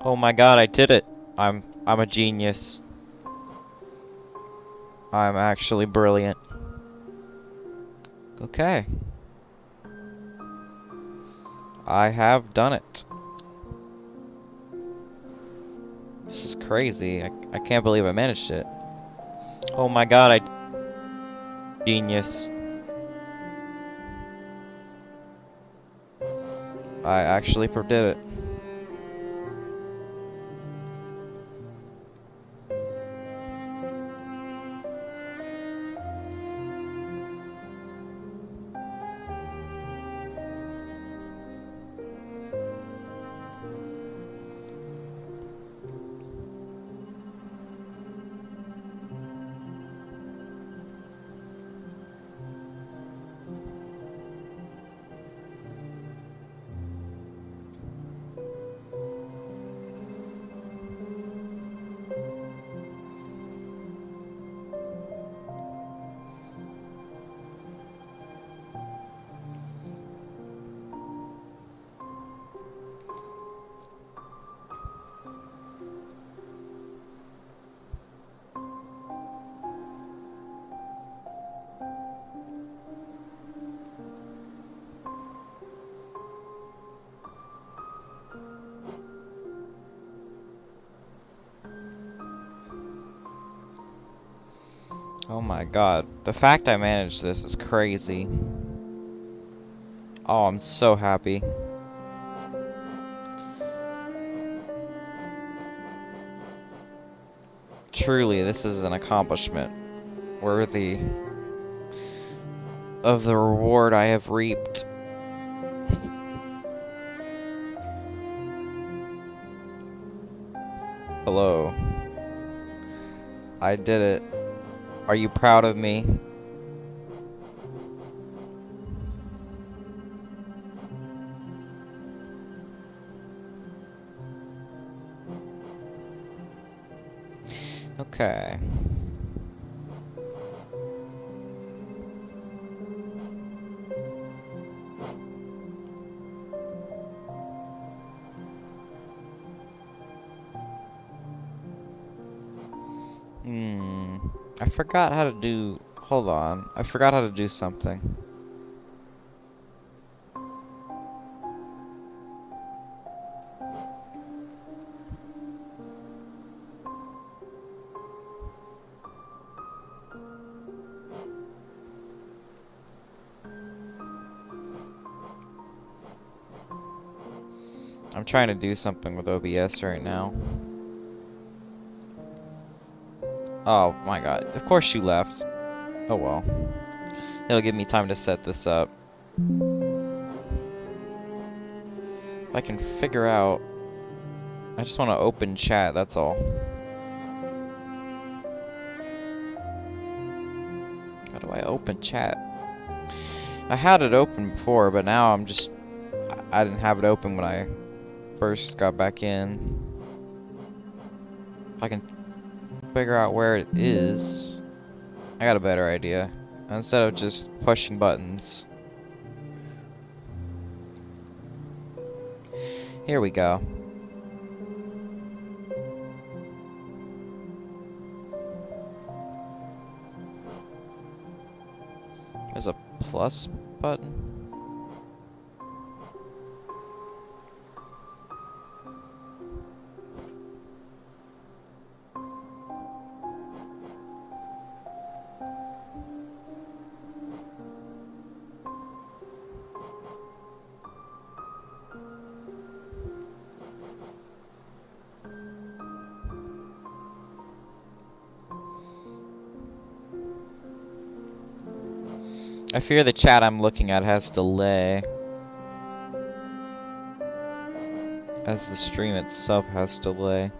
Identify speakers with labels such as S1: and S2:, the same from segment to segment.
S1: Oh my god, I did it. I'm a genius. I'm actually brilliant. Okay. I have done it. This is crazy. I can't believe I managed it. Oh my god, I genius. I actually did it. Oh my god. The fact I managed this is crazy. Oh, I'm so happy. Truly, this is an accomplishment worthy of the reward I have reaped. Hello. I did it. Are you proud of me? Okay. I forgot how to do... Hold on. I forgot how to do something. I'm trying to do something with OBS right now. Oh my god. Of course you left. Oh well. It'll give me time to set this up. If I can figure out... I just want to open chat, that's all. How do I open chat? I had it open before, but now I'm just... I didn't have it open when I first got back in. If I can figure out where it is, I got a better idea. Instead of just pushing buttons. Here we go. There's a plus button. I fear the chat I'm looking at has delay. As the stream itself has delay.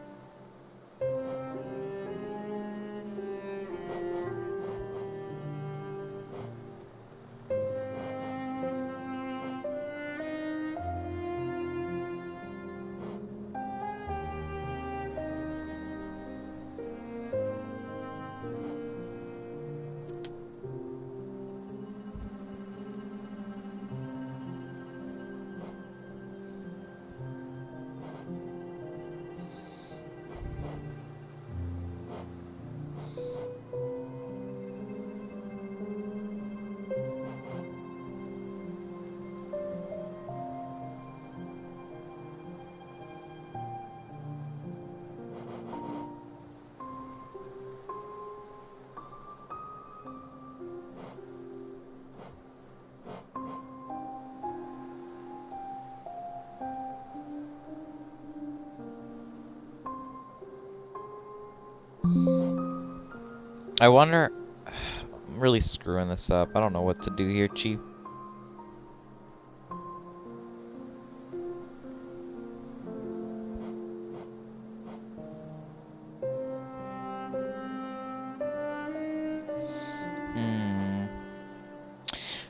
S1: I wonder... I'm really screwing this up. I don't know what to do here, Chief.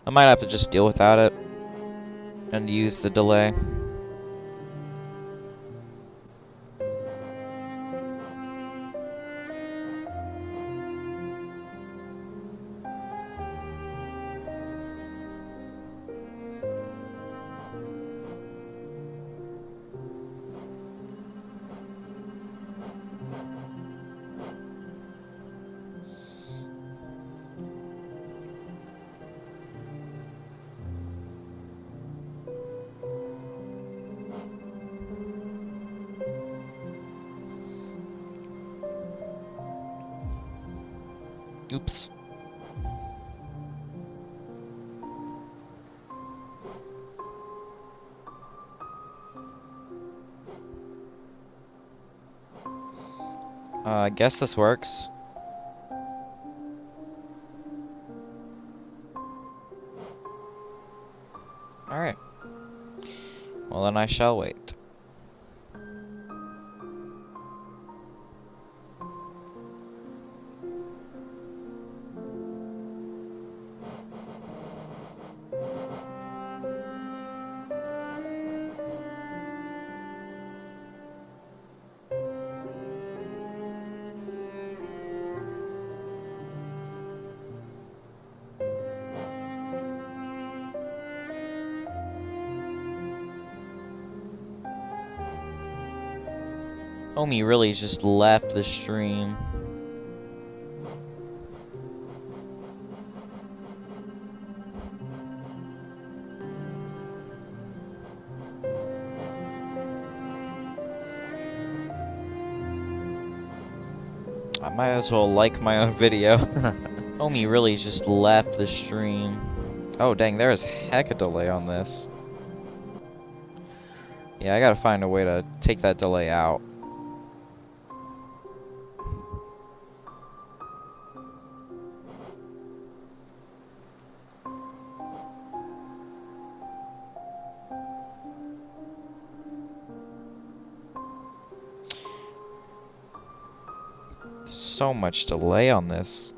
S1: I might have to just deal without it and use the delay. Oops. I guess this works. Alright. Well, then I shall wait. Omi really just left the stream. I might as well like my own video. Omi really just left the stream. Oh dang, there is heck a delay on this. Yeah, I gotta find a way to take that delay out. So much delay on this.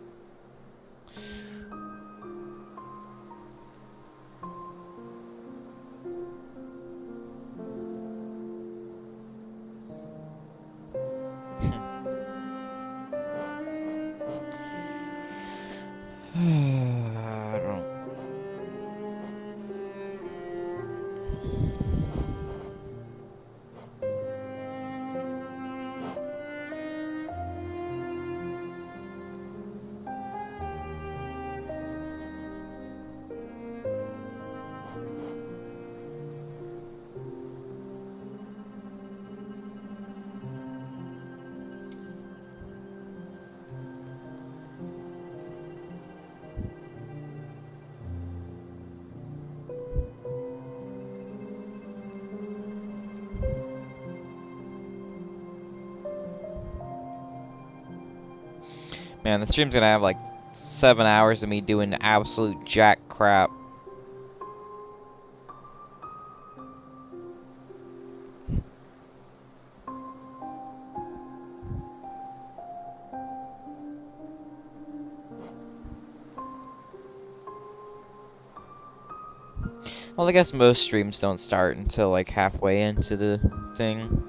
S1: I don't. Man, the stream's gonna have like 7 hours of me doing absolute jack crap. Well, I guess most streams don't start until like halfway into the thing.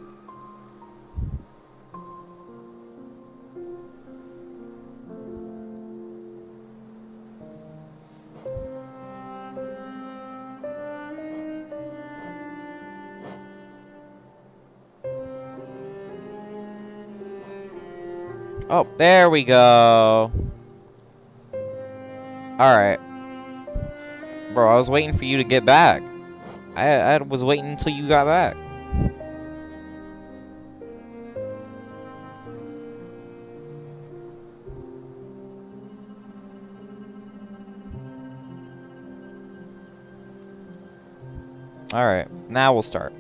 S1: Oh, there we go. Alright. Bro, I was waiting for you to get back. I was waiting until you got back. Alright, now we'll start.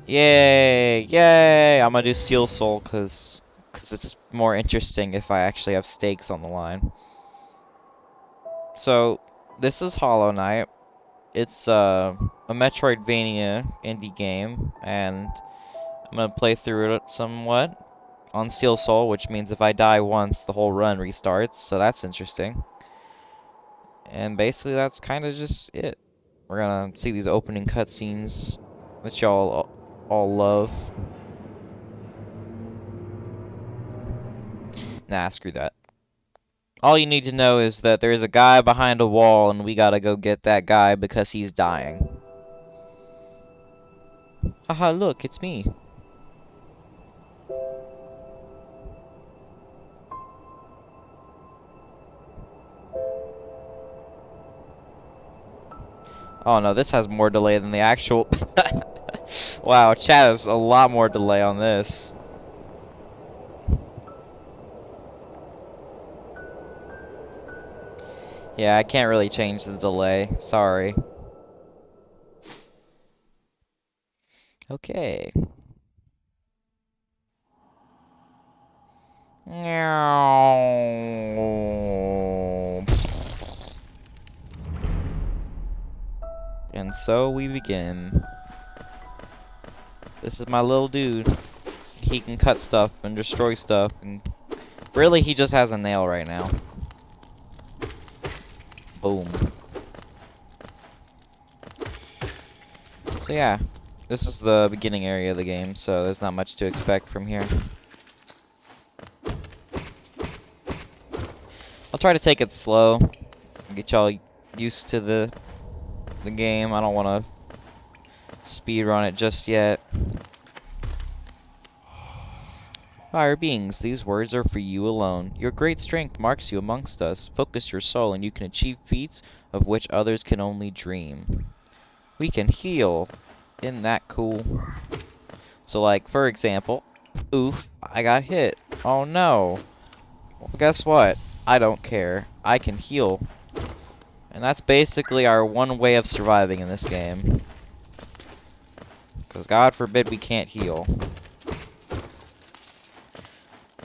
S1: Yay! Yay! I'm gonna do Steel Soul, cause because it's more interesting if I actually have stakes on the line. So, this is Hollow Knight. It's a Metroidvania indie game, and I'm gonna play through it somewhat on Steel Soul, which means if I die once, the whole run restarts, so that's interesting. And basically, that's kind of just it. We're gonna see these opening cutscenes that y'all all love. Nah, screw that. All you need to know is that there's a guy behind a wall, and we gotta go get that guy because he's dying. Haha, look, it's me. Oh no, this has more delay than the actual... Wow, chat has a lot more delay on this. Yeah, I can't really change the delay. Sorry. Okay. And so we begin. This is my little dude. He can cut stuff and destroy stuff, and really he just has a nail right now. Boom. So yeah, this is the beginning area of the game, so there's not much to expect from here. I'll try to take it slow, get y'all used to the game. I don't want to speed run it just yet. Higher beings, these words are for you alone. Your great strength marks you amongst us. Focus your soul and you can achieve feats of which others can only dream. We can heal. Isn't that cool? So like, for example, oof, I got hit. Oh no. Well, guess what? I don't care. I can heal. And that's basically our one way of surviving in this game. Because God forbid we can't heal.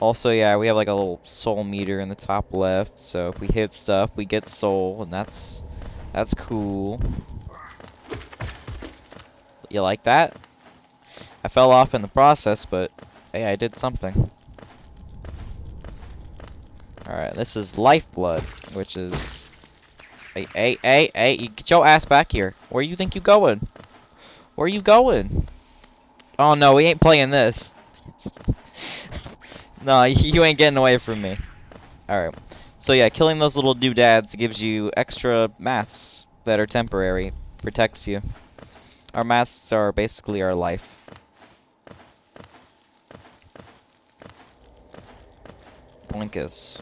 S1: Also, yeah, we have like a little soul meter in the top left, so if we hit stuff, we get soul, and that's cool. You like that? I fell off in the process, but hey, I did something. Alright, this is Lifeblood, which is... Hey, you get your ass back here. Where you think you going? Where you going? Oh no, we ain't playing this. No, you ain't getting away from me. Alright. So yeah, killing those little doodads gives you extra masks that are temporary. Protects you. Our masks are basically our life. Blinkus.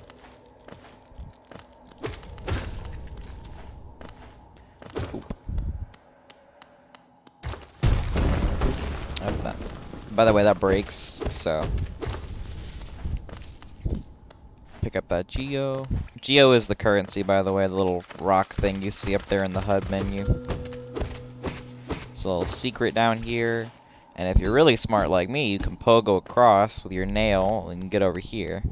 S1: By the way, that breaks, so... Pick up that Geo. Geo is the currency, by the way, the little rock thing you see up there in the HUD menu. It's a little secret down here. And if you're really smart like me, you can pogo across with your nail and get over here.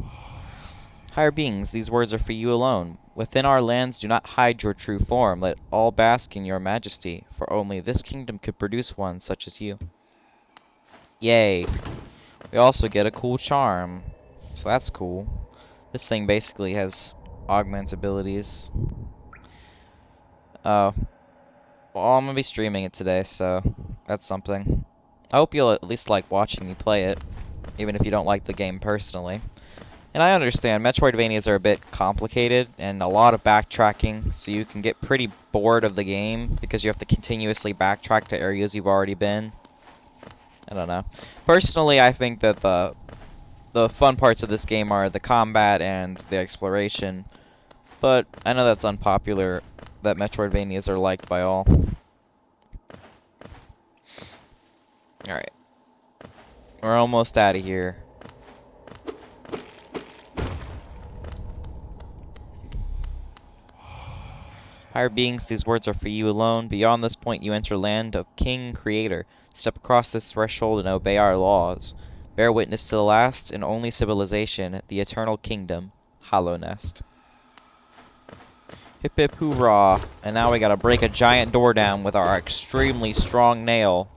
S1: Higher beings, these words are for you alone. Within our lands, do not hide your true form. Let all bask in your majesty, for only this kingdom could produce one such as you. Yay. We also get a cool charm. So that's cool. This thing basically has augment abilities. Oh. Well, I'm gonna be streaming it today, so that's something. I hope you'll at least like watching me play it, even if you don't like the game personally. And I understand, Metroidvanias are a bit complicated and a lot of backtracking, so you can get pretty bored of the game because you have to continuously backtrack to areas you've already been. I don't know. Personally, I think that the fun parts of this game are the combat and the exploration, but I know that's unpopular, that Metroidvanias are liked by all. Alright. We're almost out of here. Higher beings, these words are for you alone. Beyond this point you enter land of King Creator. Step across this threshold and obey our laws. bear witness to the last and only civilization, the eternal kingdom, Hallownest. Hip hip hoorah! And now we gotta break a giant door down with our extremely strong nail.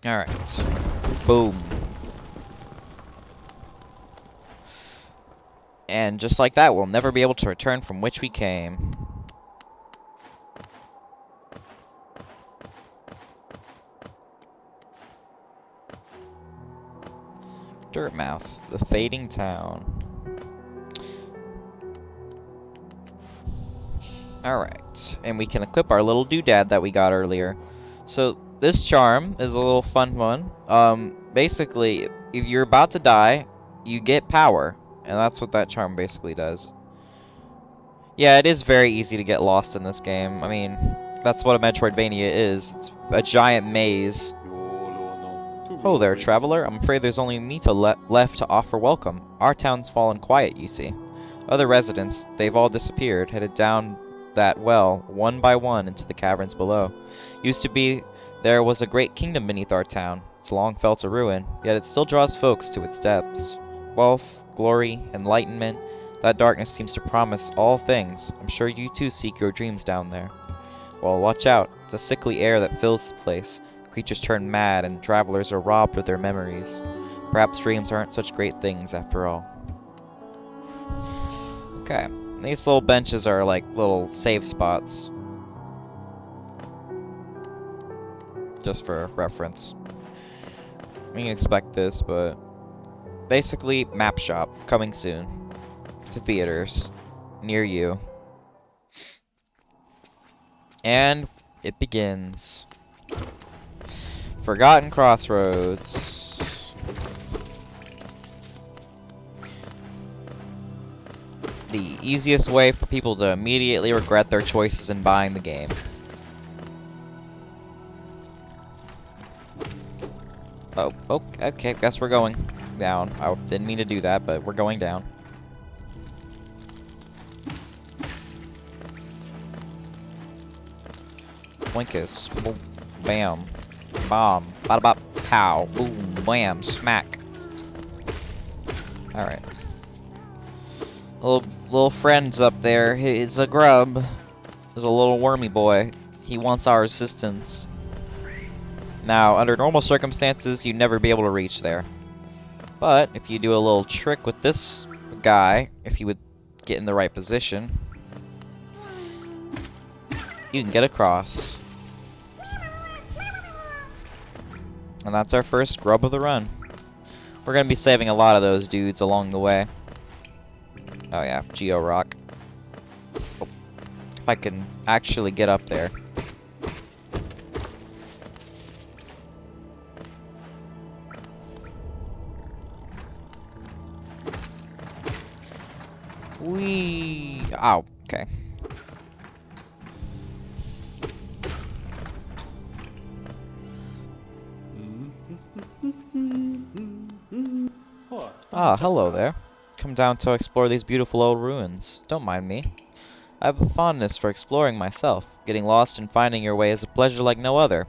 S1: Alright. Boom. And just like that, we'll never be able to return from which we came. Dirtmouth, the fading town. Alright, and we can equip our little doodad that we got earlier. So, this charm is a little fun one. Basically, if you're about to die, you get power. And that's what that charm basically does. Yeah, it is very easy to get lost in this game. I mean, that's what a Metroidvania is. It's a giant maze. Hello there, traveler. I'm afraid there's only me left to offer welcome. Our town's fallen quiet, you see. Other residents, they've all disappeared, headed down that well, one by one, into the caverns below. Used to be, there was a great kingdom beneath our town. It's long fell to ruin, yet it still draws folks to its depths. Wealth, glory, enlightenment, that darkness seems to promise all things. I'm sure you too seek your dreams down there. Well, watch out. It's a sickly air that fills the place. Creatures turn mad, and travelers are robbed of their memories. Perhaps dreams aren't such great things after all. Okay, these little benches are like little save spots. Just for reference. We can expect this, but basically, map shop coming soon to theaters near you. And it begins. Forgotten Crossroads. The easiest way for people to immediately regret their choices in buying the game. Oh, okay, guess we're going down. I didn't mean to do that, but we're going down. Winkus. Boom. Bam. Bomb. Bada bop. Pow. Boom. Wham. Smack. Alright. Little friend's up there. He's a grub. He's a little wormy boy. He wants our assistance. Now, under normal circumstances, you'd never be able to reach there. But, if you do a little trick with this guy, if he would get in the right position, you can get across. And that's our first grub of the run. We're gonna be saving a lot of those dudes along the way. Oh yeah, Geo Rock. Oh, if I can actually get up there. Whee! Ow, okay. Ah, hello there. Come down to explore these beautiful old ruins. Don't mind me. I have a fondness for exploring myself. Getting lost and finding your way is a pleasure like no other.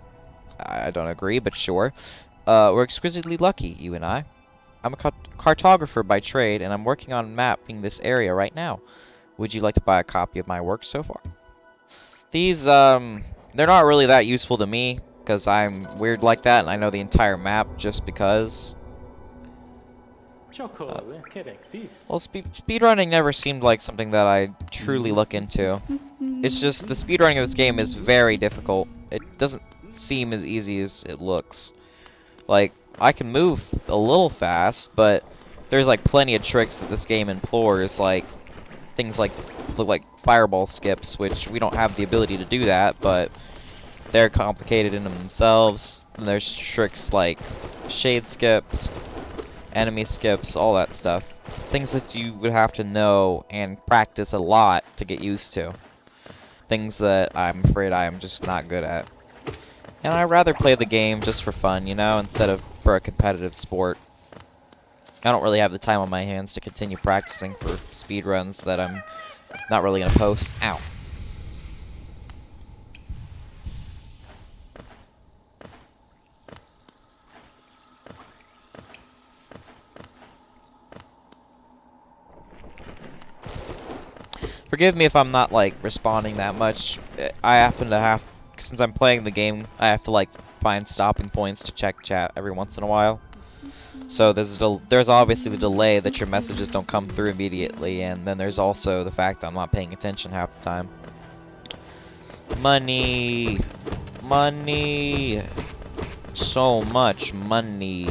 S1: I don't agree, but sure. We're exquisitely lucky, you and I. I'm a cartographer by trade, and I'm working on mapping this area right now. Would you like to buy a copy of my work so far? These, they're not really that useful to me, because I'm weird like that, and I know the entire map just because. Well, speedrunning never seemed like something that I truly look into. It's just, the speedrunning of this game is very difficult. It doesn't seem as easy as it looks. Like, I can move a little fast, but there's like plenty of tricks that this game implores, like things like look like fireball skips, which we don't have the ability to do that, but they're complicated in themselves. And there's tricks like shade skips, enemy skips, all that stuff. Things that you would have to know and practice a lot to get used to. Things that I'm afraid I am just not good at. And I'd rather play the game just for fun, you know, instead of for a competitive sport. I don't really have the time on my hands to continue practicing for speedruns that I'm not really going to post. Ow. Forgive me if I'm not, like, responding that much. I happen to have, since I'm playing the game, I have to, like, find stopping points to check chat every once in a while. So there's obviously the delay that your messages don't come through immediately, and then there's also the fact I'm not paying attention half the time. Money! Money! So much money.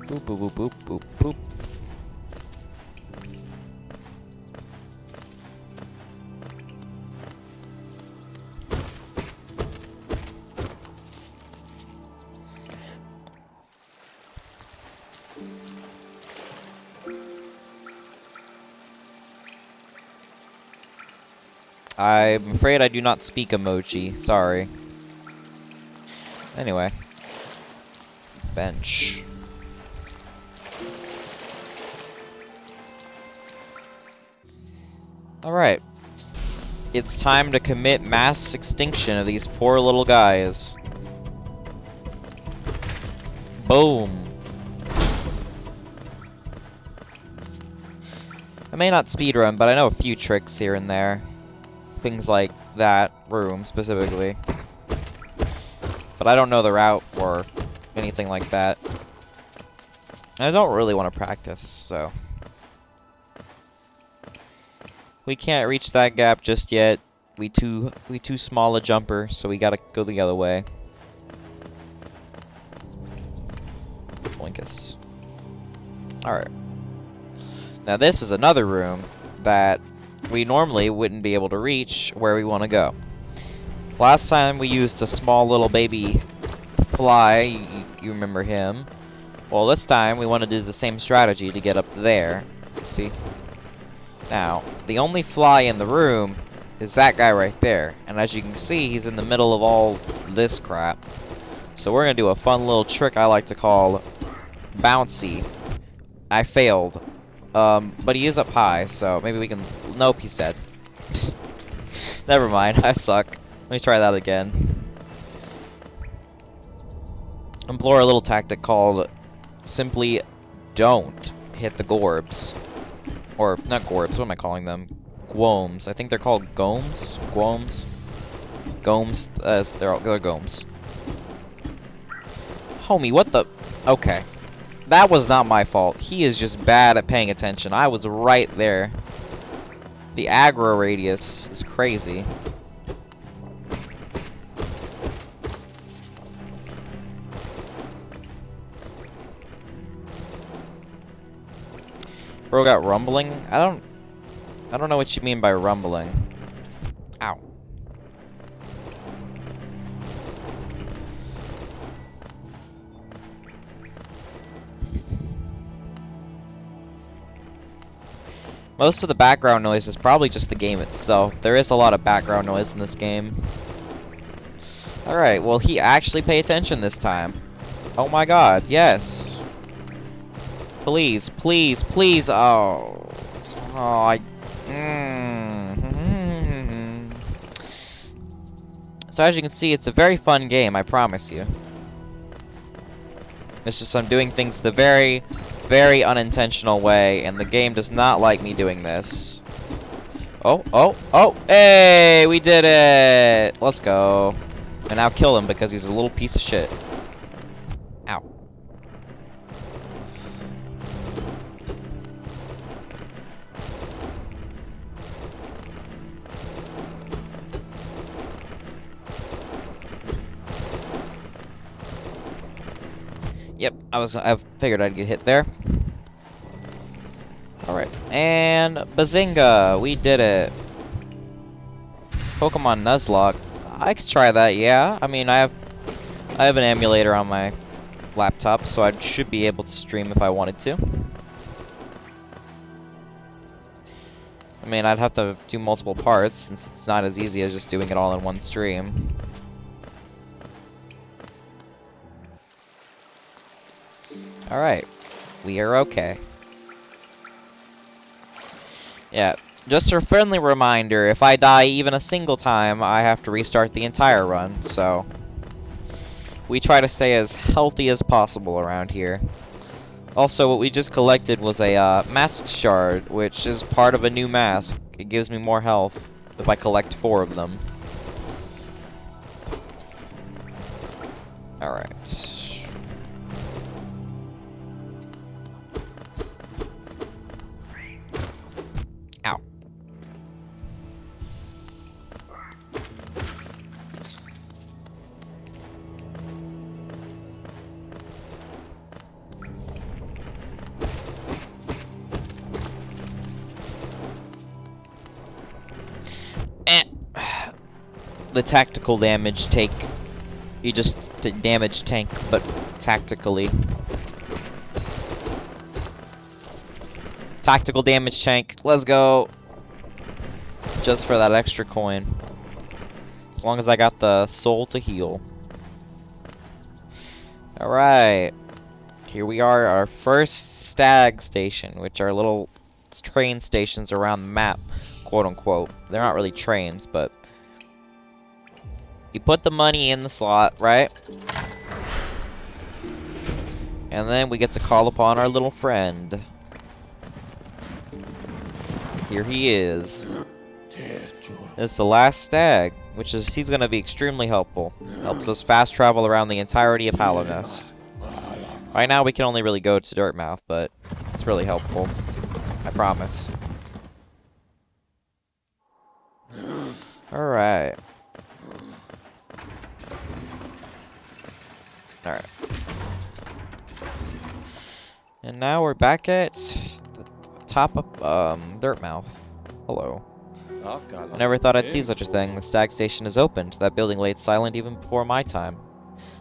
S1: Boop boop boop boop boop boop. I'm afraid I do not speak emoji. Sorry. Anyway. Bench. Alright. It's time to commit mass extinction of these poor little guys. Boom. I may not speedrun, but I know a few tricks here and there. Things like that room, specifically. But I don't know the route or anything like that. And I don't really want to practice, so... We can't reach that gap just yet. We too small a jumper, so we gotta go the other way. Blinkus. Alright. Now this is another room that we normally wouldn't be able to reach where we want to go. Last time we used a small little baby fly, you remember him. Well, this time we want to do the same strategy to get up there. See? Now, the only fly in the room is that guy right there. And as you can see, he's in the middle of all this crap. So we're going to do a fun little trick I like to call bouncy. I failed. But he is up high, so maybe we can... Nope, he's dead. Never mind, I suck. Let me try that again. Employ a little tactic called simply don't hit the gorbs. Or, not gorbs, what am I calling them? Gwomes. I think they're called gomes? Gwomes? Gomes, they're gomes. Homie, what the... Okay. That was not my fault. He is just bad at paying attention. I was right there. The aggro radius is crazy. Bro got rumbling? I don't know what you mean by rumbling. Ow. Most of the background noise is probably just the game itself. There is a lot of background noise in this game. Alright, well he actually paid attention this time. Oh my god, yes. Please, please, please, oh. Oh, I... So as you can see, it's a very fun game, I promise you. It's just I'm doing things the very, very unintentional way, and the game does not like me doing this. Oh, oh, oh, hey, we did it! Let's go. And now kill him because he's a little piece of shit. Ow. Yep, I figured I'd get hit there. Alright, and bazinga! We did it! Pokemon Nuzlocke. I could try that, yeah. I mean, I have an emulator on my laptop, so I should be able to stream if I wanted to. I mean, I'd have to do multiple parts, since it's not as easy as just doing it all in one stream. Alright, we are okay. Yeah, just a friendly reminder, if I die even a single time, I have to restart the entire run, so... We try to stay as healthy as possible around here. Also, what we just collected was a mask shard, which is part of a new mask. It gives me more health if I collect 4 of them. Alright. Ow. The tactical damage take. You just damage tank, but tactically. Tactical damage tank. Let's go. Just for that extra coin. As long as I got the soul to heal. Alright. Here we are, our first stag station, which are little train stations around the map, quote unquote. They're not really trains, but you put the money in the slot, right? And then we get to call upon our little friend. Here he is. It's the last stag, which is he's gonna be extremely helpful. Helps us fast travel around the entirety of Hallownest. Right now we can only really go to Dirtmouth, but it's really helpful. I promise. Alright. Alright. And now we're back at the top of Dirtmouth. Hello. I never thought I'd see such a thing. The stag station is opened. That building lay silent even before my time.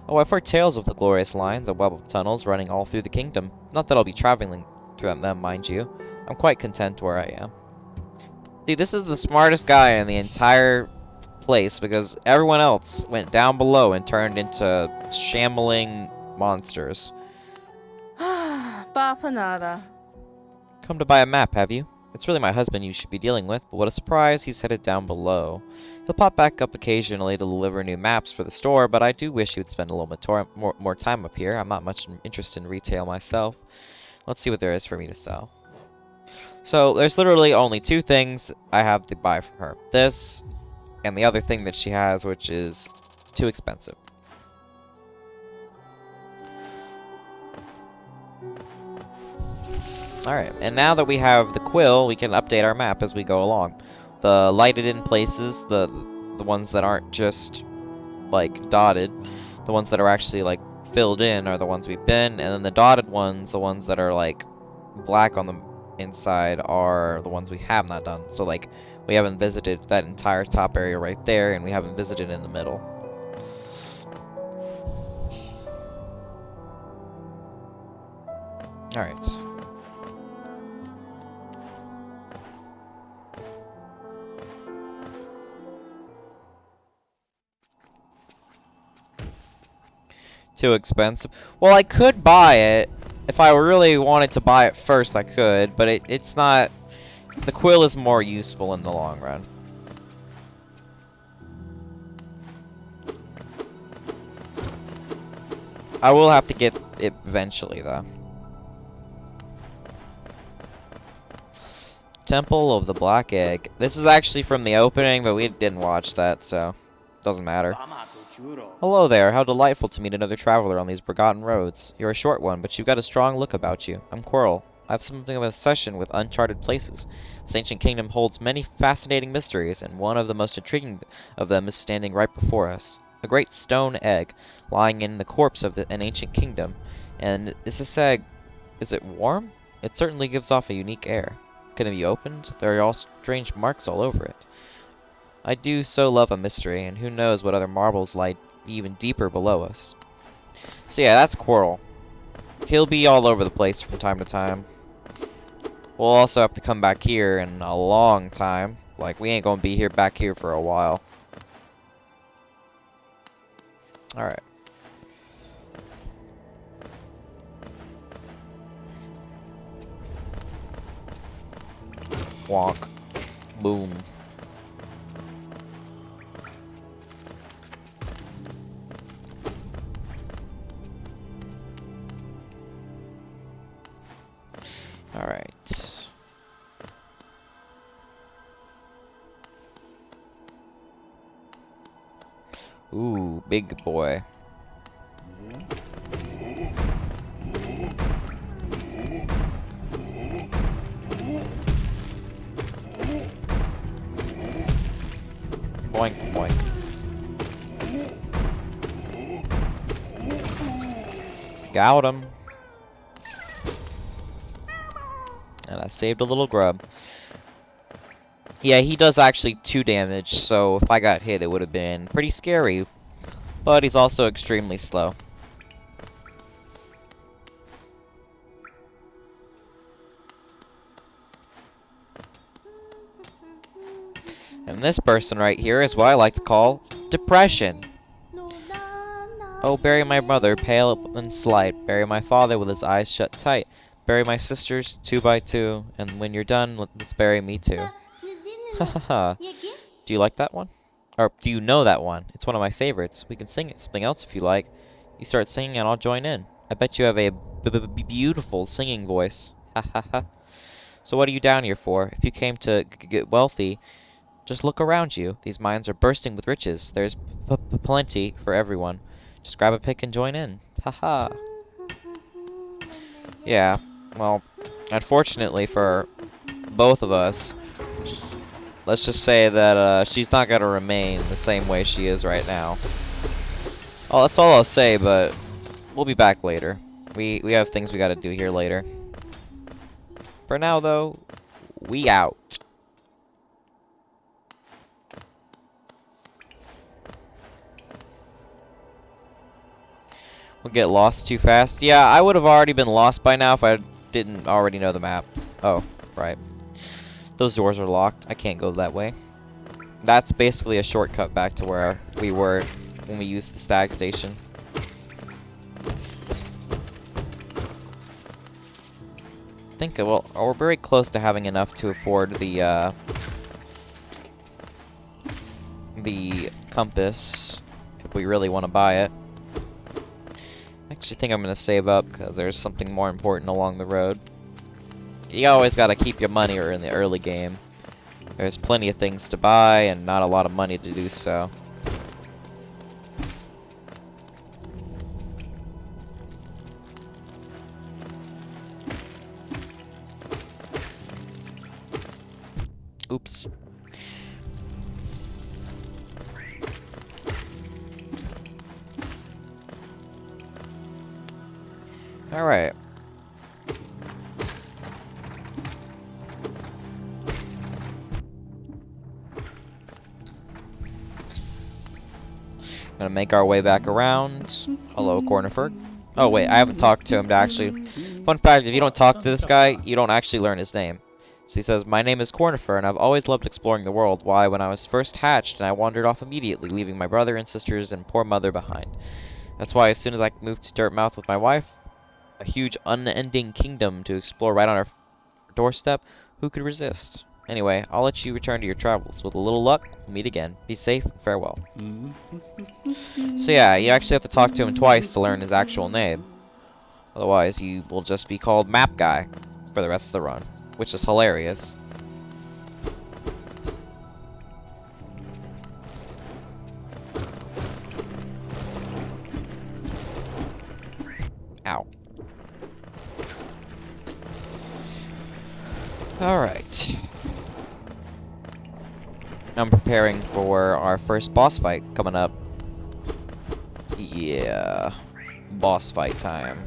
S1: Oh, I've heard tales of the glorious lines and web of tunnels running all through the kingdom. Not that I'll be traveling to them, mind you. I'm quite content where I am. See, this is the smartest guy in the entire place because everyone else went down below and turned into shambling monsters.
S2: Bapanada.
S1: Come to buy a map, have you? It's really my husband you should be dealing with, but what a surprise, he's headed down below. He'll pop back up occasionally to deliver new maps for the store, but I do wish he would spend a little bit more time up here. I'm not much interested in retail myself. Let's see what there is for me to sell. So, there's literally only 2 things I have to buy from her. This, and the other thing that she has, which is too expensive. Alright, and now that we have the quill, we can update our map as we go along. The lighted in places, the ones that aren't just, like, dotted, the ones that are actually, like, filled in are the ones we've been, and then the dotted ones, the ones that are, like, black on the inside, are the ones we have not done. So, like, we haven't visited that entire top area right there, and we haven't visited in the middle. Alright. Too expensive. Well, I could buy it. If I really wanted to buy it first, I could, but it's not... The quill is more useful in the long run. I will have to get it eventually, though. Temple of the Black Egg. This is actually from the opening, but we didn't watch that, so... Doesn't matter. Hello there, how delightful to meet another traveler on these forgotten roads. You're a short one, but you've got a strong look about you. I'm Coral. I have something of a obsession with uncharted places. This ancient kingdom holds many fascinating mysteries, and one of the most intriguing of them is standing right before us. A great stone egg, lying in the corpse of an ancient kingdom. And is this egg... is it warm? It certainly gives off a unique air. Can it be opened? There are all strange marks all over it. I do so love a mystery, and who knows what other marbles lie even deeper below us. So yeah, that's Coral. He'll be all over the place from time to time. We'll also have to come back here in a long time. Like, we ain't gonna be here back here for a while. Alright. Wonk. Boom. Ooh, big boy. Boink, boink. Got him. And I saved a little grub. Yeah, he does actually 2 damage, so if I got hit, it would have been pretty scary. But he's also extremely slow. And this person right here is what I like to call depression. Oh, bury my mother, pale and slight. Bury my father with his eyes shut tight. Bury my sisters 2 by 2. And when you're done, let's bury me too. Hahaha. Do you like that one? Or do you know that one? It's one of my favorites. We can sing it. Something else if you like. You start singing and I'll join in. I bet you have a beautiful singing voice. Hahaha. So what are you down here for? If you came to get wealthy, just look around you. These mines are bursting with riches. There's plenty for everyone. Just grab a pick and join in. Haha. Yeah, well, unfortunately for both of us, let's just say that she's not gonna remain the same way she is right now. Oh, that's all I'll say, but we'll be back later. We have things we gotta do here later. For now, though, we out. We'll get lost too fast. Yeah, I would have already been lost by now if I didn't already know the map. Oh, right. Those doors are locked. I can't go that way. That's basically a shortcut back to where we were when we used the stag station. I think, well, we're very close to having enough to afford the compass if we really want to buy it. I actually think I'm going to save up because there's something more important along the road. You always got to keep your money in the early game. There's plenty of things to buy and not a lot of money to do so. Oops. Alright. Gonna make our way back around. Hello, Cornifer. Oh wait, I haven't talked to him to actually... Fun fact, if you don't talk to this guy, you don't actually learn his name. So he says, my name is Cornifer, and I've always loved exploring the world. Why, when I was first hatched, and I wandered off immediately, leaving my brother and sisters and poor mother behind. That's why as soon as I moved to Dirtmouth with my wife, a huge unending kingdom to explore right on our doorstep, who could resist? Anyway, I'll let you return to your travels. With a little luck, we'll meet again. Be safe, farewell. So yeah, you actually have to talk to him twice to learn his actual name. Otherwise, you will just be called Map Guy for the rest of the run, which is hilarious. Ow. Alright. I'm preparing for our first boss fight coming up. Yeah. Boss fight time.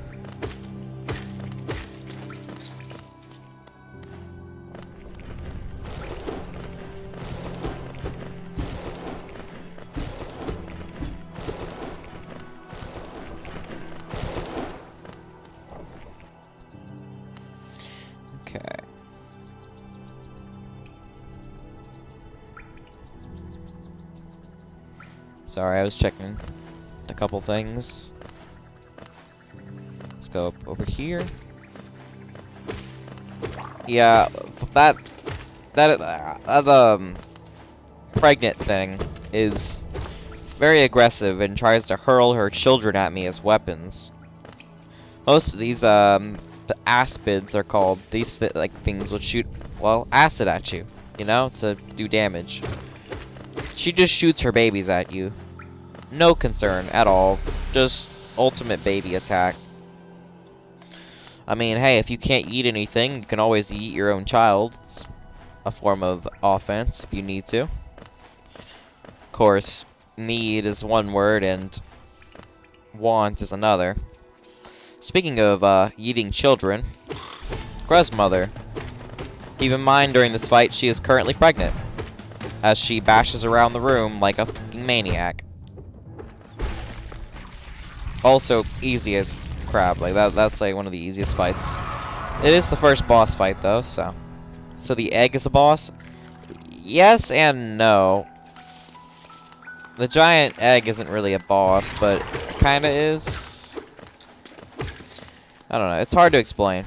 S1: Okay. Sorry, I was checking a couple things. Let's go up over here. Yeah, that pregnant thing is very aggressive and tries to hurl her children at me as weapons. Most of these the aspids are called. These things would shoot, well, acid at you, you know, to do damage. She just shoots her babies at you. No concern at all. Just ultimate baby attack. I mean, hey, if you can't eat anything, you can always eat your own child. It's a form of offense if you need to. Of course, need is one word and want is another. Speaking of eating children, Grez's mother. Keep in mind during this fight she is currently pregnant, as she bashes around the room like a fucking maniac. Also, easy as crap. Like that's like one of the easiest fights. It is the first boss fight though, so the egg is a boss? Yes and no. The giant egg isn't really a boss, but it kinda is. I don't know, it's hard to explain.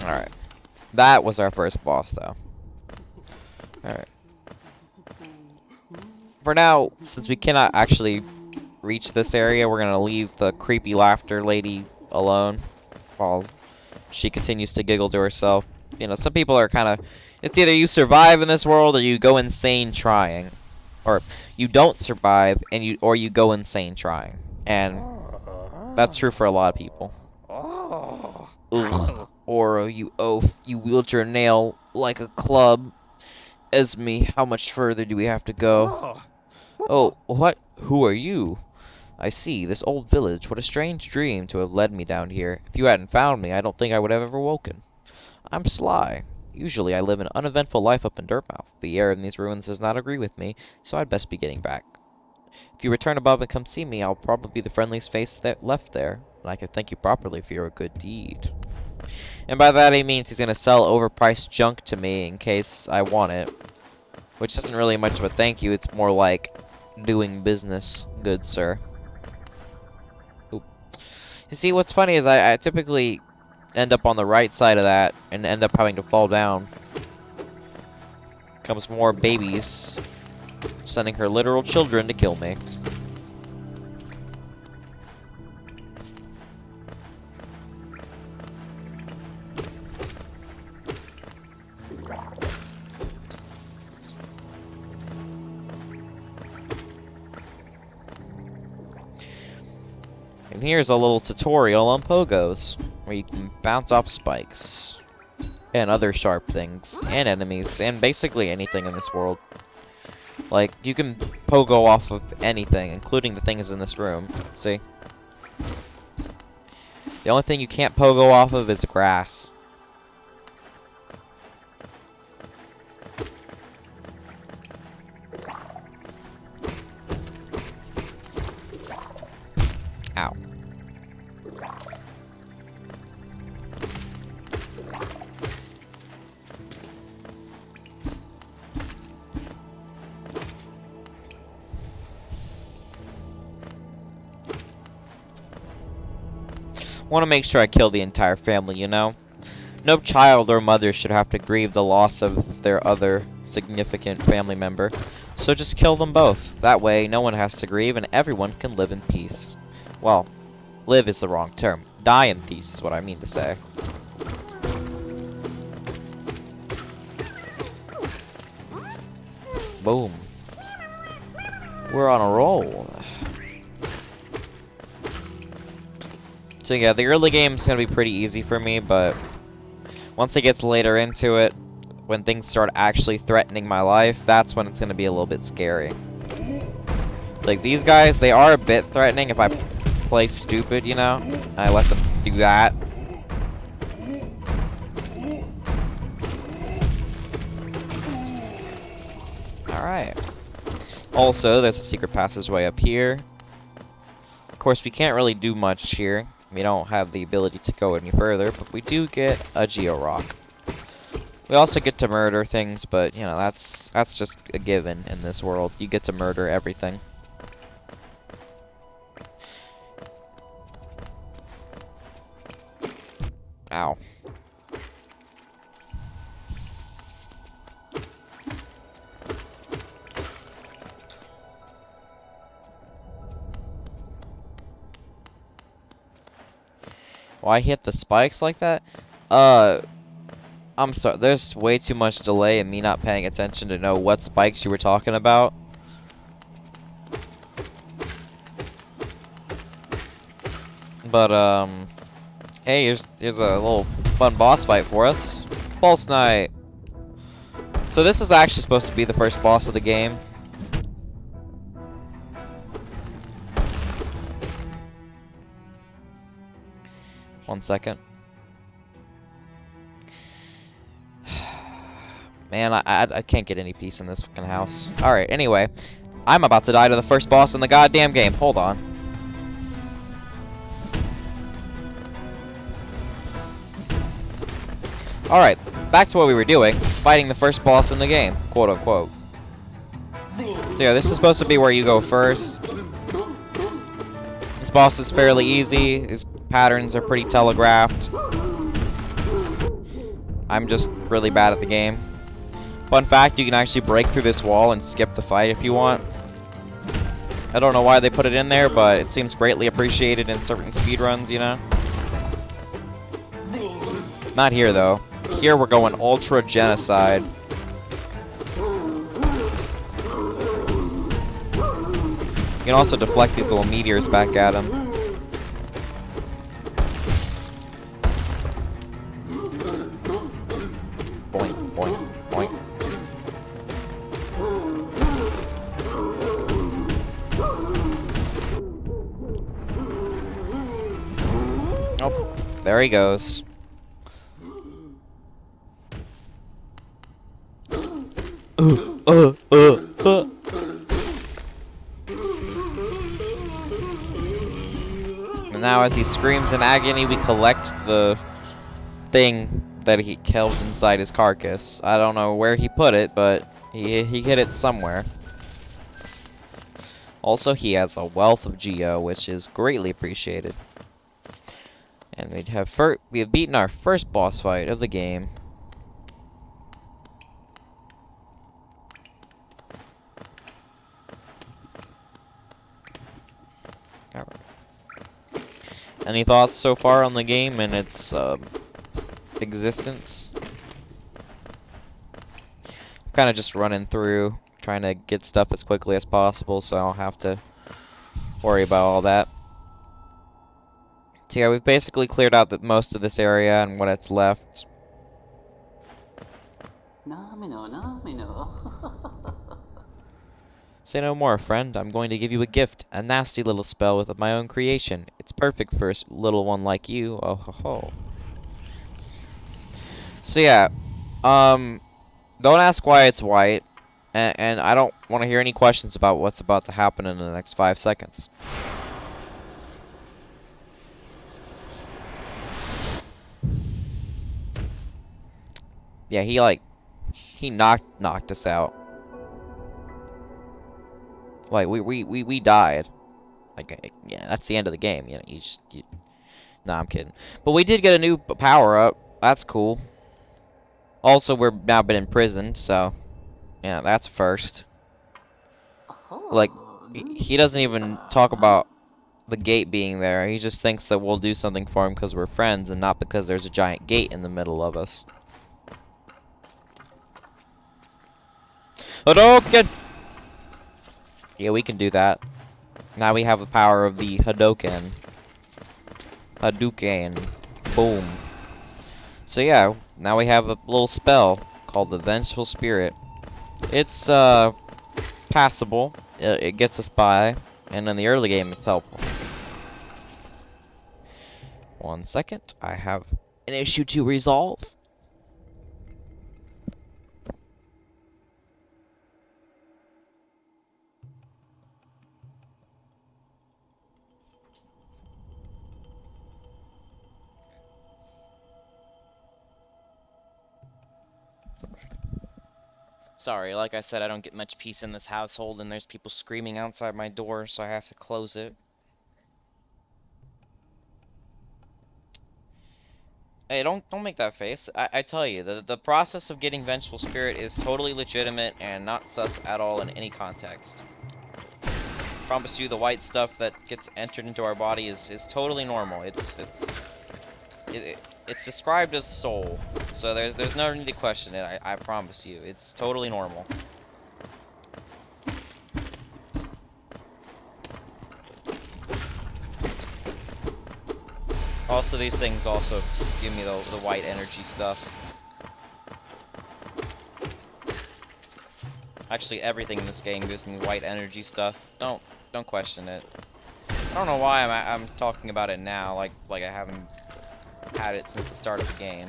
S1: Alright. That was our first boss though. Alright. For now, since we cannot actually reach this area, we're gonna leave the creepy laughter lady alone while she continues to giggle to herself. You know, some people are kind of... It's either you survive in this world or you go insane trying. Or you don't survive and you go insane trying. And that's true for a lot of people. Ugh. Or you wield your nail like a club. Esme, how much further do we have to go? Oh, what? Who are you? I see, this old village. What a strange dream to have led me down here. If you hadn't found me, I don't think I would have ever woken. I'm Sly. Usually I live an uneventful life up in Dirtmouth. The air in these ruins does not agree with me, so I'd best be getting back. If you return above and come see me, I'll probably be the friendliest face that left there, and I can thank you properly for your good deed. And by that he means he's gonna sell overpriced junk to me in case I want it. Which isn't really much of a thank you, it's more like doing business, good sir. Oop. You see, what's funny is I typically end up on the right side of that and end up having to fall down. Comes more babies, sending her literal children to kill me. And here's a little tutorial on pogos, where you can bounce off spikes, and other sharp things, and enemies, and basically anything in this world. Like, you can pogo off of anything, including the things in this room. See? The only thing you can't pogo off of is grass. Ow. Want to make sure I kill the entire family, you know? No child or mother should have to grieve the loss of their other significant family member. So just kill them both. That way, no one has to grieve and everyone can live in peace. Well, live is the wrong term. Die in peace is what I mean to say. Boom. We're on a roll. So yeah, the early game's gonna be pretty easy for me, but once it gets later into it, when things start actually threatening my life, that's when it's gonna be a little bit scary. Like, these guys, they are a bit threatening if I play stupid, you know? I let them do that. Alright. Also, there's a secret passageway up here. Of course, we can't really do much here. We don't have the ability to go any further, but we do get a Geo-Rock. We also get to murder things, but, you know, that's just a given in this world. You get to murder everything. Ow. Why hit the spikes like that? I'm sorry, there's way too much delay in me not paying attention to know what spikes you were talking about. But, hey, here's a little fun boss fight for us. Pulse Knight. So this is actually supposed to be the first boss of the game. One second. Man, I can't get any peace in this fucking house. Alright, anyway. I'm about to die to the first boss in the goddamn game. Hold on. Alright, back to what we were doing. Fighting the first boss in the game, quote unquote. So yeah, this is supposed to be where you go first. This boss is fairly easy. His patterns are pretty telegraphed. I'm just really bad at the game. Fun fact, you can actually break through this wall and skip the fight if you want. I don't know why they put it in there, but it seems greatly appreciated in certain speedruns, you know? Not here, though. Here we're going ultra genocide. You can also deflect these little meteors back at him. Boink, boink, boink. Oh, there he goes. And now as he screams in agony, we collect the thing that he killed inside his carcass. I don't know where he put it, but he hid it somewhere. Also, he has a wealth of Geo, which is greatly appreciated. And we have beaten our first boss fight of the game. Alright. Any thoughts so far on the game and its existence? Kind of just running through, trying to get stuff as quickly as possible, so I don't have to worry about all that. So yeah, we've basically cleared out most of this area and what it's left. Say no more, friend. I'm going to give you a gift, a nasty little spell with my own creation. It's perfect for a little one like you. Oh ho ho. So yeah, don't ask why it's white, and I don't want to hear any questions about what's about to happen in the next 5 seconds. Yeah, he knocked us out. Like we died. Like yeah, that's the end of the game. You know, nah, I'm kidding. But we did get a new power up. That's cool. Also, we're now been imprisoned, so yeah, that's first. Like he doesn't even talk about the gate being there. He just thinks that we'll do something for him because we're friends and not because there's a giant gate in the middle of us. Hadouken! Yeah, we can do that. Now we have the power of the Hadouken. Hadouken. Boom. So yeah, now we have a little spell called the Vengeful Spirit. It's passable. It gets us by, and in the early game it's helpful. 1 second, I have an issue to resolve. Sorry, like I said, I don't get much peace in this household, and there's people screaming outside my door, so I have to close it. Hey, don't make that face. I tell you, the process of getting Vengeful Spirit is totally legitimate and not sus at all in any context. Promise you, the white stuff that gets entered into our body is totally normal. it's described as soul, so there's no need to question it. I promise you, it's totally normal. Also, these things also give me the white energy stuff. Actually, everything in this game gives me white energy stuff. Don't question it. I don't know why I'm talking about it now, like I haven't had it since the start of the game.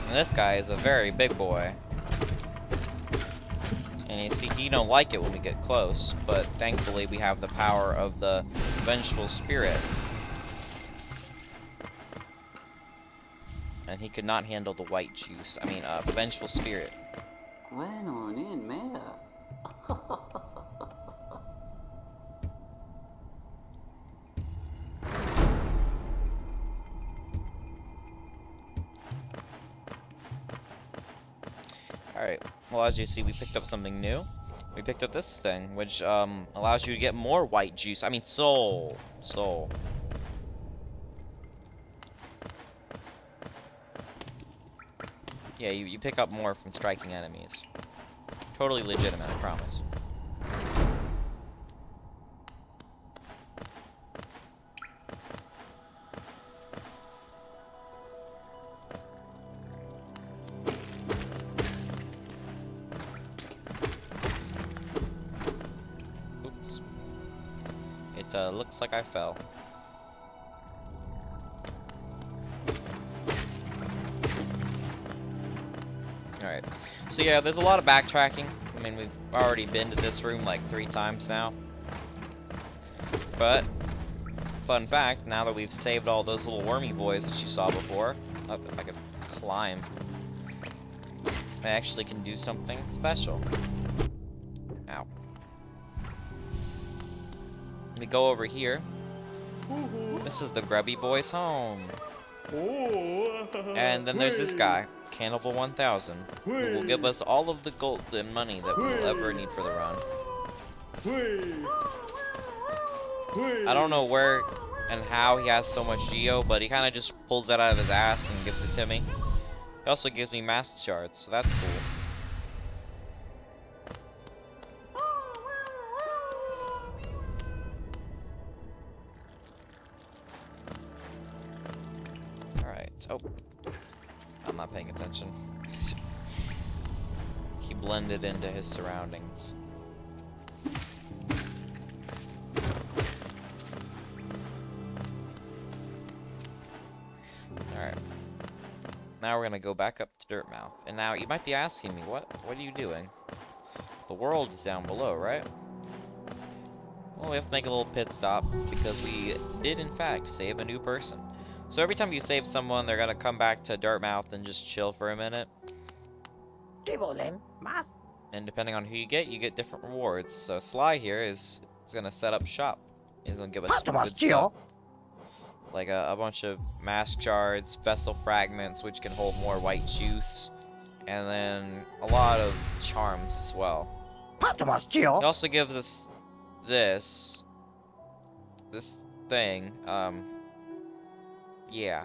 S1: And this guy is a very big boy. And you see, he don't like it when we get close, but thankfully we have the power of the vengeful spirit. And he could not handle the white juice. I mean, vengeful spirit. Alright, well, as you see, we picked up something new. We picked up this thing, which allows you to get more white juice. I mean, soul. Soul. Yeah, you pick up more from striking enemies. Totally legitimate, I promise. Oops. It looks like I fell. Alright, so yeah, there's a lot of backtracking. I mean, we've already been to this room like 3 times now. But, fun fact, now that we've saved all those little wormy boys that you saw before, oh, if I could climb, I actually can do something special. Ow. Let me go over here. This is the grubby boy's home. And then there's this guy, Cannibal 1000, who will give us all of the gold and money that we'll ever need for the run. I don't know where and how he has so much geo, but he kind of just pulls that out of his ass and gives it to me. He also gives me master shards, so that's cool. Oh, I'm not paying attention. He blended into his surroundings. Alright. Now we're gonna go back up to Dirtmouth. And now you might be asking me, what are you doing? The world is down below, right? Well, we have to make a little pit stop because we did in fact save a new person. So every time you save someone, they're gonna come back to Dirtmouth and just chill for a minute. And depending on who you get different rewards. So Sly here is gonna set up shop. He's gonna give us some good stuff. Like a bunch of mask shards, vessel fragments, which can hold more white juice, and then a lot of charms as well. He also gives us this thing. Yeah.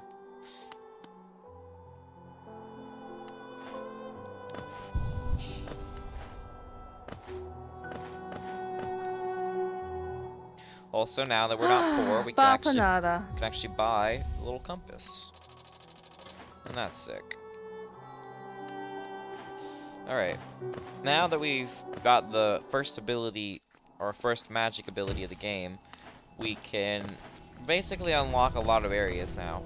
S1: Also, now that we're not poor, we can actually buy a little compass. And that's sick. Alright. Now that we've got the first ability, or first magic ability of the game, we can basically unlock a lot of areas now.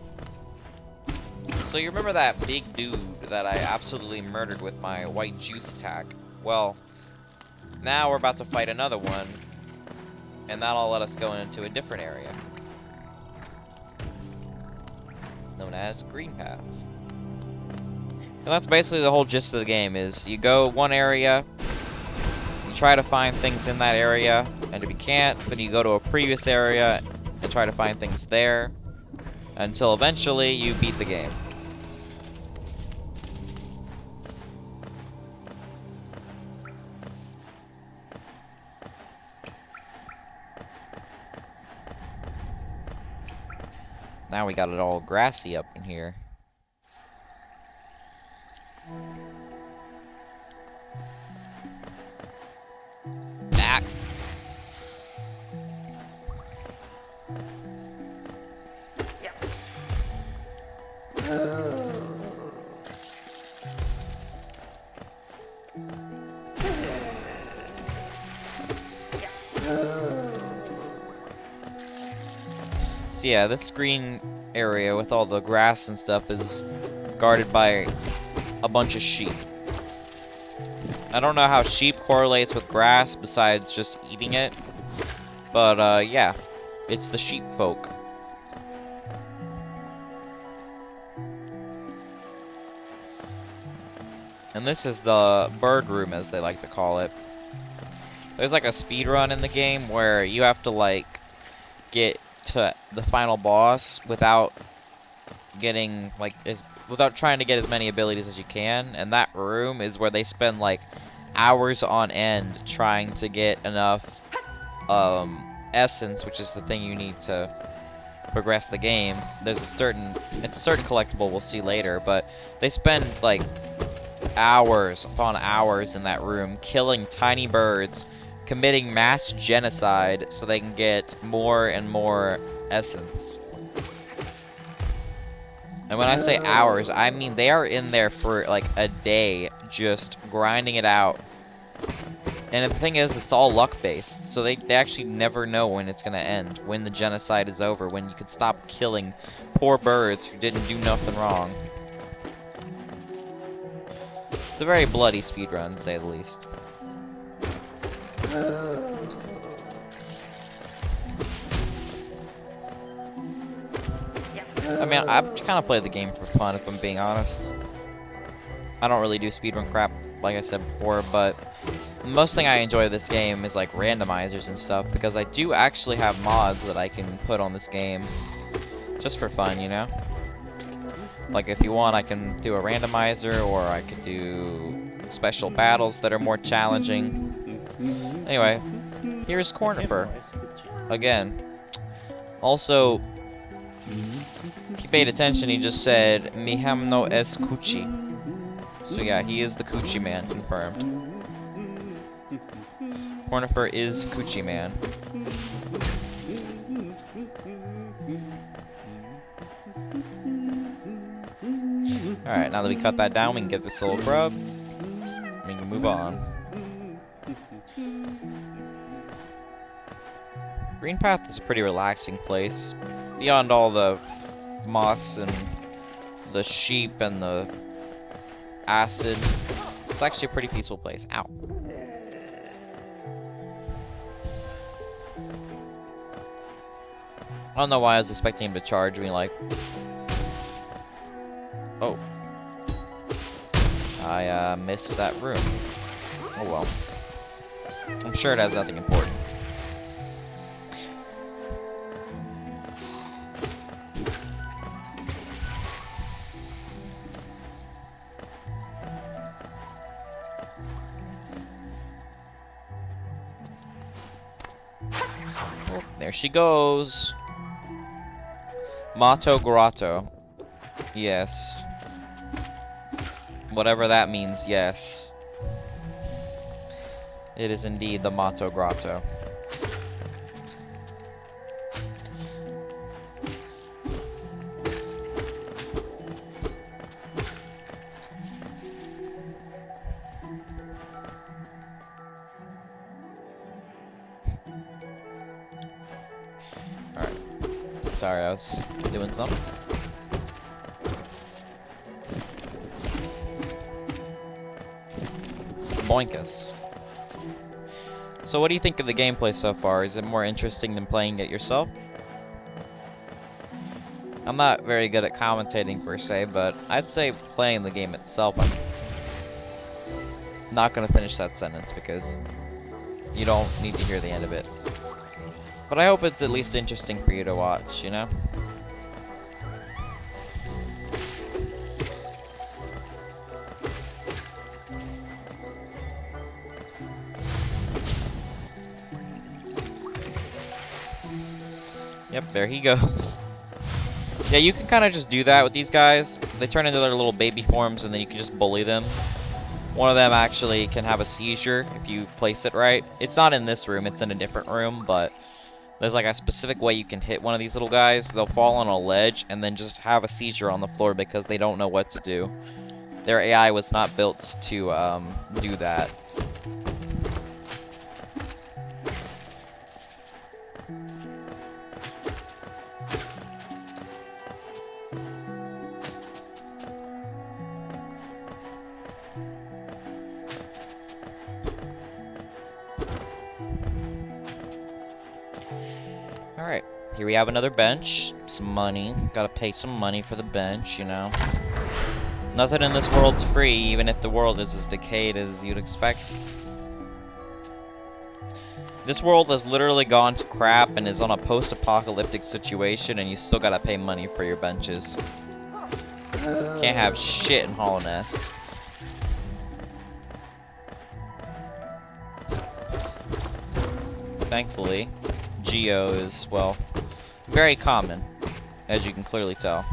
S1: So you remember that big dude that I absolutely murdered with my white juice attack? Well, now we're about to fight another one, and that'll let us go into a different area, known as Green Path. And that's basically the whole gist of the game, is you go one area, you try to find things in that area, and if you can't, then you go to a previous area and try to find things there. until eventually you beat the game. Now we got it all grassy up in here. Back. So yeah, this green area with all the grass and stuff is guarded by a bunch of sheep. I don't know how sheep correlates with grass besides just eating it, but yeah, it's the sheep folk. And this is the bird room, as they like to call it. There's like a speed run in the game where you have to like get to the final boss without getting like without trying to get as many abilities as you can, and that room is where they spend like hours on end trying to get enough essence, which is the thing you need to progress the game. It's a certain collectible we'll see later, but they spend like hours upon hours in that room killing tiny birds, committing mass genocide so they can get more and more essence. And when I say hours, I mean they are in there for like a day just grinding it out. And the thing is, it's all luck based, so they actually never know when it's gonna end, when the genocide is over, when you can stop killing poor birds who didn't do nothing wrong. It's a very bloody speedrun, to say the least. I mean, I've kind of played the game for fun, if I'm being honest. I don't really do speedrun crap, like I said before, but the most thing I enjoy of this game is like randomizers and stuff, because I do actually have mods that I can put on this game just for fun, you know? Like if you want, I can do a randomizer, or I could do special battles that are more challenging. Anyway, here's Cornifer again. Also, if you paid attention, he just said "Mi hamno es Coochie." So yeah, he is the Coochie Man, confirmed. Cornifer is Coochie Man. Alright, now that we cut that down, we can get this little grub. We can move on. Green Path is a pretty relaxing place. Beyond all the moths and the sheep and the acid, it's actually a pretty peaceful place. Ow. I don't know why I was expecting him to charge me, like... Oh. I missed that room. Oh well. I'm sure it has nothing important. Oh, there she goes. Mato Grotto. Yes. Whatever that means, yes. It is indeed the Mato Grotto. Alright. Sorry, I was doing something. Boinkus. So what do you think of the gameplay so far? Is it more interesting than playing it yourself? I'm not very good at commentating per se, but I'd say playing the game itself, I'm not going to finish that sentence because you don't need to hear the end of it. But I hope it's at least interesting for you to watch, you know? Yep, there he goes. Yeah, you can kind of just do that with these guys. They turn into their little baby forms, and then you can just bully them. One of them actually can have a seizure if you place it right. It's not in this room, it's in a different room, but there's like a specific way you can hit one of these little guys. They'll fall on a ledge and then just have a seizure on the floor because they don't know what to do. Their AI was not built to do that. Alright, here we have another bench. Some money. Gotta pay some money for the bench, you know. Nothing in this world's free, even if the world is as decayed as you'd expect. This world has literally gone to crap and is on a post-apocalyptic situation, and you still gotta pay money for your benches. Can't have shit in Hollow Nest. Thankfully, Geo is, well, very common, as you can clearly tell.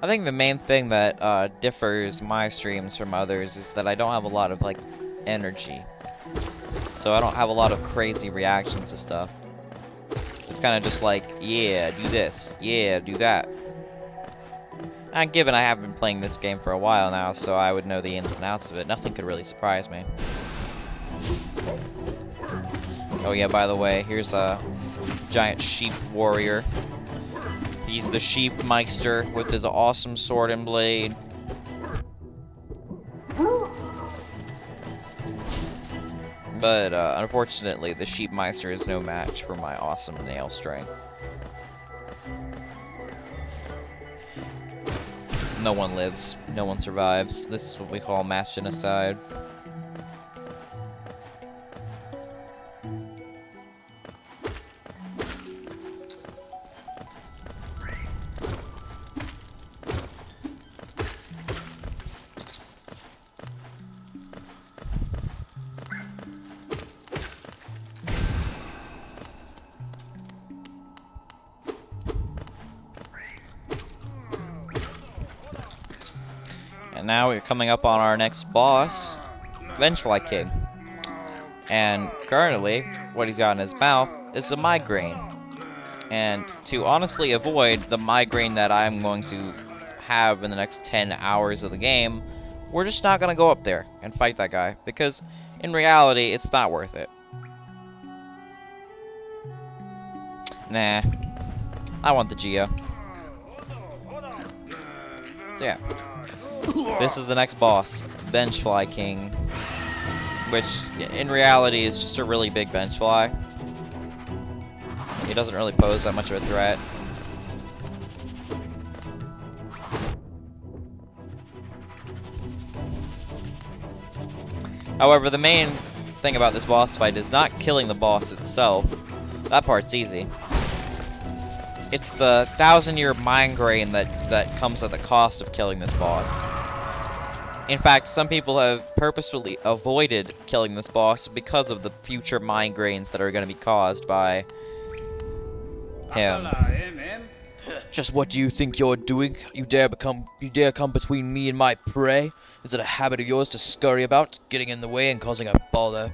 S1: I think the main thing that differs my streams from others is that I don't have a lot of, like, energy. So I don't have a lot of crazy reactions to stuff. It's kind of just like, yeah, do this, yeah, do that. And given I have been playing this game for a while now, so I would know the ins and outs of it, nothing could really surprise me. Oh yeah, by the way, here's a giant sheep warrior. He's the Sheep Meister with his awesome sword and blade. But unfortunately, the Sheep Meister is no match for my awesome nail strength. No one lives. No one survives. This is what we call mass genocide. And now we're coming up on our next boss, Vengefly King. And currently, what he's got in his mouth is a migraine. And to honestly avoid the migraine that I'm going to have in the next 10 hours of the game, we're just not going to go up there and fight that guy. Because, in reality, it's not worth it. Nah. I want the Geo. So yeah. This is the next boss, Vengefly King, which in reality is just a really big Vengefly. He doesn't really pose that much of a threat. However, the main thing about this boss fight is not killing the boss itself. That part's easy. It's the 1,000-year migraine that comes at the cost of killing this boss. In fact, some people have purposefully avoided killing this boss because of the future migraines that are going to be caused by him.
S2: Just what do you think you're doing? You dare come between me and my prey? Is it a habit of yours to scurry about, getting in the way and causing a bother?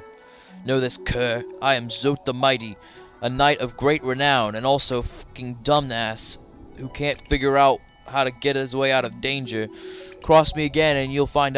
S2: Know this, cur. I am Zote the Mighty, a knight of great renown, and also fucking dumbass who can't figure out how to get his way out of danger. Cross me again and you'll find